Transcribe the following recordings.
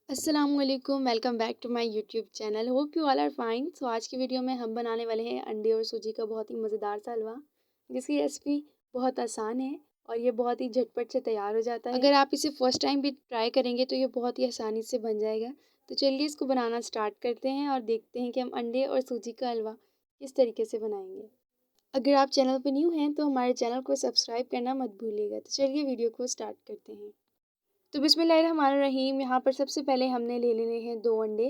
अस्सलामुअलैकुम, welcome back to my YouTube channel. Hope you all are fine. So आज की video में हम बनाने वाले हैं अंडे और सूजी का बहुत ही मज़ेदार सा हलवा, जिसकी रेसिपी बहुत आसान है और ये बहुत ही झटपट से तैयार हो जाता है। अगर आप इसे फर्स्ट टाइम भी ट्राई करेंगे तो ये बहुत ही आसानी से बन जाएगा। तो चलिए इसको बनाना स्टार्ट करते हैं और देखते हैं कि हम अंडे और सूजी का हलवा किस तरीके से बनाएंगे। अगर आप चैनल पर न्यू हैं तो हमारे चैनल को सब्सक्राइब करना मत भूलिएगा। तो चलिए वीडियो को स्टार्ट करते हैं। तो बिस्मिल्लाहिर्रहमानिर्रहीम। यहाँ पर सबसे पहले हमने ले लेने हैं 2 अंडे।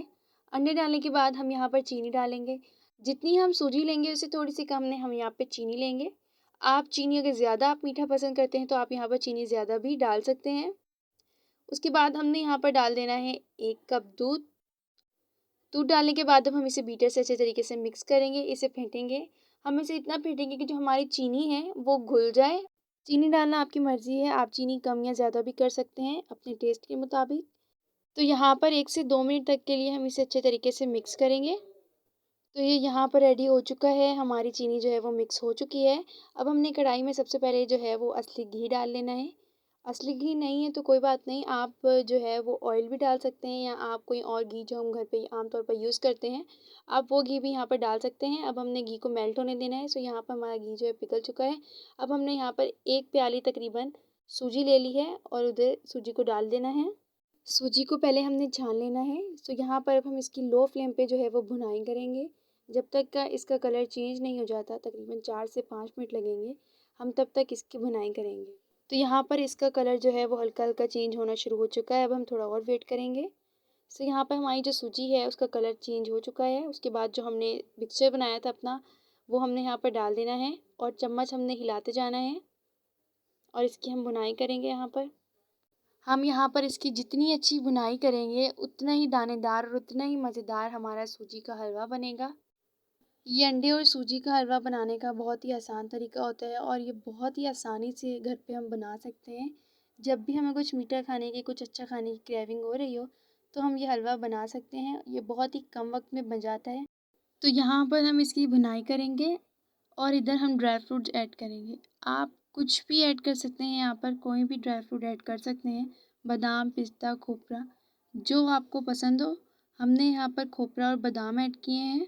अंडे डालने के बाद हम यहाँ पर चीनी डालेंगे। जितनी हम सूजी लेंगे उससे थोड़ी सी कम हम यहाँ पे चीनी लेंगे। आप चीनी अगर ज़्यादा आप मीठा पसंद करते हैं तो आप यहाँ पर चीनी ज़्यादा भी डाल सकते हैं। उसके बाद हमने यहाँ पर डाल देना है 1 कप दूध। दूध डालने के बाद अब हम इसे बीटर से अच्छे तरीके से मिक्स करेंगे, इसे फेंटेंगे। हम इसे इतना फेंटेंगे कि जो हमारी चीनी है वो घुल जाए। चीनी डालना आपकी मर्ज़ी है, आप चीनी कम या ज़्यादा भी कर सकते हैं अपने टेस्ट के मुताबिक। तो यहाँ पर 1 से 2 मिनट तक के लिए हम इसे अच्छे तरीके से मिक्स करेंगे। तो ये यहाँ पर रेडी हो चुका है, हमारी चीनी जो है वो मिक्स हो चुकी है। अब हमने कढ़ाई में सबसे पहले जो है वो असली घी डाल लेना है। असली घी नहीं है तो कोई बात नहीं, आप जो है वो ऑयल भी डाल सकते हैं या आप कोई और घी जो हम घर पे आमतौर पर यूज़ करते हैं, आप वो घी भी यहाँ पर डाल सकते हैं। अब हमने घी को मेल्ट होने देना है। सो यहाँ पर हमारा घी जो है पिघल चुका है। अब हमने यहाँ पर 1 प्याली तकरीबन सूजी ले ली है और उधर सूजी को डाल देना है। सूजी को पहले हमने छान लेना है। सो यहाँ पर अब हम इसकी लो फ्लेम पे जो है वो भुनाई करेंगे। जब तक का इसका कलर चेंज नहीं हो जाता, तकरीबन 4 से 5 मिनट लगेंगे, हम तब तक इसकी भुनाई करेंगे। तो यहाँ पर इसका कलर जो है वो हल्का हल्का चेंज होना शुरू हो चुका है। अब हम थोड़ा और वेट करेंगे। सो यहाँ पर हमारी जो सूजी है उसका कलर चेंज हो चुका है। उसके बाद जो हमने मिक्सचर बनाया था अपना, वो हमने यहाँ पर डाल देना है और चम्मच हमने हिलाते जाना है और इसकी हम भुनाई करेंगे। हम यहाँ पर इसकी जितनी अच्छी बुनाई करेंगे उतना ही दानेदार और उतना ही मज़ेदार हमारा सूजी का हलवा बनेगा। ये अंडे और सूजी का हलवा बनाने का बहुत ही आसान तरीका होता है और ये बहुत ही आसानी से घर पे हम बना सकते हैं। जब भी हमें कुछ मीठा खाने की, कुछ अच्छा खाने की क्रेविंग हो रही हो तो हम ये हलवा बना सकते हैं। ये बहुत ही कम वक्त में बन जाता है। तो यहाँ पर हम इसकी बुनाई करेंगे और इधर हम ड्राई फ्रूट्स ऐड करेंगे। आप कुछ भी ऐड कर सकते हैं, यहाँ पर कोई भी ड्राई फ्रूट ऐड कर सकते हैं, बादाम, पिस्ता, खोपरा, जो आपको पसंद हो। हमने यहाँ पर खोपरा और बादाम ऐड किए हैं।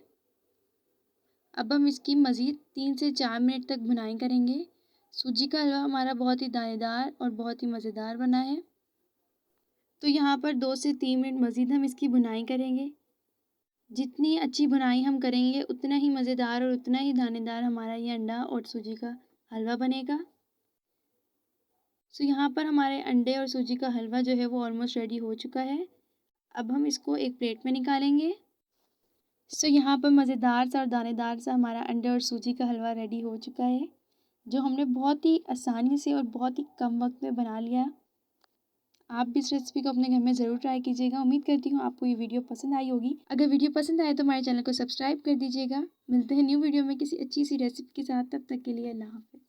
अब हम इसकी मज़ीद 3 से 4 मिनट तक भुनाई करेंगे। सूजी का हलवा हमारा बहुत ही दानेदार और बहुत ही मज़ेदार बना है। तो यहाँ पर 2 से 3 मिनट मज़ीद हम इसकी भुनाई करेंगे। जितनी अच्छी बुनाई हम करेंगे उतना ही मज़ेदार और उतना ही दानेदार हमारा ये अंडा और सूजी का हलवा बनेगा। सो यहाँ पर हमारे अंडे और सूजी का हलवा जो है वो ऑलमोस्ट रेडी हो चुका है। अब हम इसको एक प्लेट में निकालेंगे। सो यहाँ पर मज़ेदार सा और दानेदार सा हमारा अंडे और सूजी का हलवा रेडी हो चुका है, जो हमने बहुत ही आसानी से और बहुत ही कम वक्त में बना लिया। आप भी इस रेसिपी को अपने घर में ज़रूर ट्राई कीजिएगा। उम्मीद करती हूँ आपको ये वीडियो पसंद आई होगी। अगर वीडियो पसंद आए तो हमारे चैनल को सब्सक्राइब कर दीजिएगा। मिलते हैं न्यू वीडियो में किसी अच्छी सी रेसिपी के साथ। तब तक के लिए अल्लाह हाफ़िज़।